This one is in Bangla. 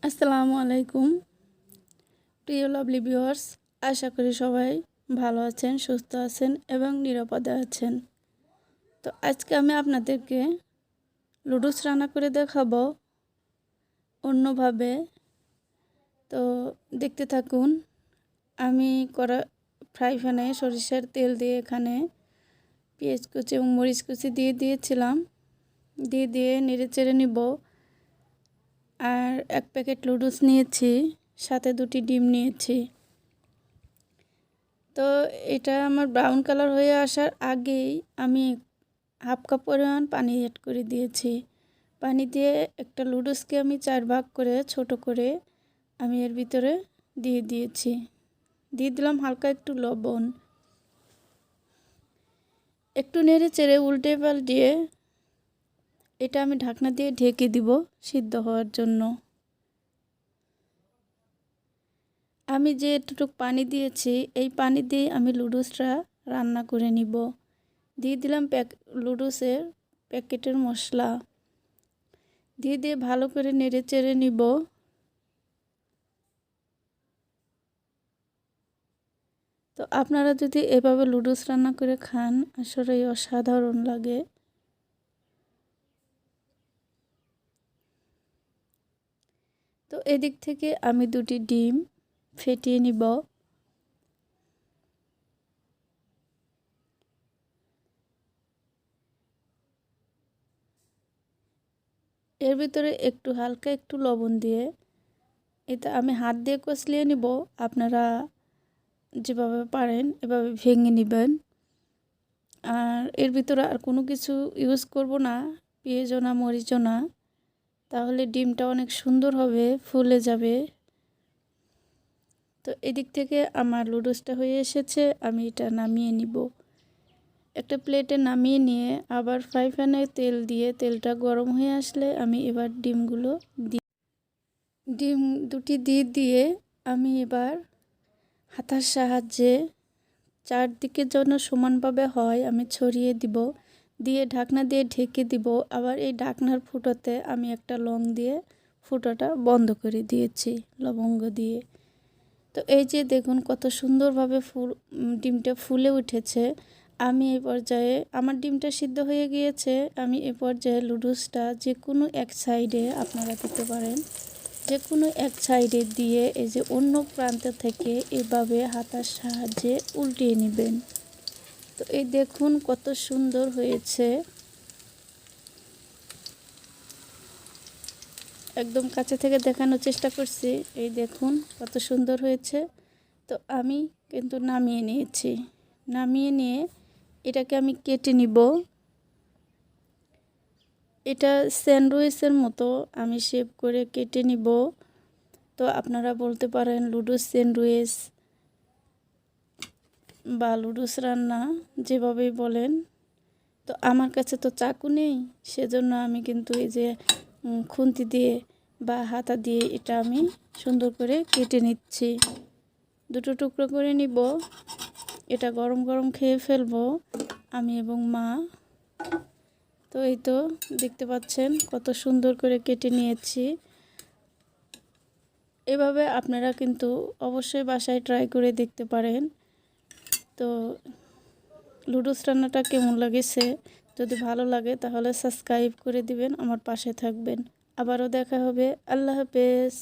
আসসালামু আলাইকুম প্রিয় লাভলি ভিউয়ার্স, আশা করি সবাই ভালো আছেন, সুস্থ আছেন এবং নিরাপদে আছেন। তো আজকে আমি আপনাদেরকে নুডলস রান্না করে দেখাবো অন্যভাবে। তো দেখতে থাকুন। আমি ফ্রাই প্যানে সরিষার তেল দিয়ে এখানে পেঁয়াজ কুচি এবং মরিচ কুচি দিয়েছিলাম। দিয়ে নেড়ে চেড়ে নিব। আর এক প্যাকেট নুডলস নিয়েছি, সাথে 2টি ডিম নিয়েছি। তো এটা আমার ব্রাউন কালার হয়ে আসার আগেই আমি হাফ কাপ পরিমাণ পানি অ্যাড করে দিয়েছি। পানি দিয়ে একটা নুডলসকে আমি 4 ভাগ করে ছোট করে আমি এর ভিতরে দিয়ে দিলাম হালকা একটু লবণ। একটু নেড়ে চেড়ে উল্টে পাল্টিয়ে এটা আমি ঢাকনা দিয়ে ঢেকে দিব সিদ্ধ হওয়ার জন্য। আমি যে এতটুকু পানি দিয়েছি এই পানি দিয়ে আমি নুডলসটা রান্না করে নিব। দিয়ে দিলাম নুডলসের প্যাকেটের মশলা দিয়ে ভালো করে নেড়ে চেড়ে নিব। তো আপনারা যদি এভাবে নুডলস রান্না করে খান, আসলে অসাধারণ লাগে। তো এদিক থেকে আমি 2টি ডিম ফেটিয়ে নিব। এর ভিতরে হালকা একটু লবণ দিয়ে এটা আমি হাত দিয়ে কষলিয়ে নিব। আপনারা যেভাবে পারেন এভাবে ভেঙে নেবেন। আর এর ভিতরে আর কোনো কিছু ইউজ করব না, পেঁয়াজও না মরিচও না, তাহলে ডিমটা অনেক সুন্দর হবে, ফুলে যাবে। তো এদিক থেকে আমার নুডলসটা হয়ে এসেছে, আমি এটা নামিয়ে নিব। একটা প্লেটে নামিয়ে নিয়ে আবার ফ্রাই প্যানে তেল দিয়ে তেলটা গরম হয়ে আসলে আমি এবার ডিম 2টি দিয়ে আমি এবার হাতার সাহায্যে চারদিকে যেন সমানভাবে হয় আমি ছড়িয়ে দিব। দিয়ে ঢাকনা দিয়ে ঢেকে দিব। আবার এই ঢাকনার ফুটোতে আমি একটা লং দিয়ে ফুটোটা বন্ধ করে দিয়েছি লবঙ্গ দিয়ে। তো এই যে দেখুন কত সুন্দরভাবে ডিমটা ফুলে উঠেছে। আমি এই পর্যায়ে আমার ডিমটা সিদ্ধ হয়ে গিয়েছে। আমি এই পর্যায়ে নুডলসটা যে কোনো এক সাইডে আপনারা দিতে পারেন, যে কোনো এক সাইডে দিয়ে এই যে অন্য প্রান্ত থেকে এভাবে হাতার সাহায্যে উল্টিয়ে নেবেন। তো এই দেখুন কত সুন্দর হয়েছে, একদম কাছে থেকে দেখানোর চেষ্টা করছি। এই দেখুন কত সুন্দর হয়েছে। তো আমি কিন্তু নামিয়ে নিয়েছি। নামিয়ে নিয়ে এটাকে আমি কেটে নিব। এটা স্যান্ডউইচের মতো আমি শেপ করে কেটে নিব। তো আপনারা বলতে পারেন নুডলস স্যান্ডউইচ বা নুডলস রান্না, যেভাবেই বলেন। তো আমার কাছে তো চাকু নেই, সেজন্য আমি কিন্তু এই যে খুন্তি দিয়ে বা হাতা দিয়ে এটা আমি সুন্দর করে কেটে নিচ্ছি। 2টো টুকরো করে নিব। এটা গরম গরম খেয়ে ফেলবো আমি এবং মা। তো এই তো দেখতে পাচ্ছেন কত সুন্দর করে কেটে নিয়েছি। এভাবে আপনারা কিন্তু অবশ্যই বাসায় ট্রাই করে দেখতে পারেন। তো নুডলস রান্নাটা কেমন লাগেছে, যদি ভালো লাগে তাহলে সাবস্ক্রাইব করে দিবেন, আমার পাশে থাকবেন। আবারও দেখা হবে। আল্লাহ হাফেজ।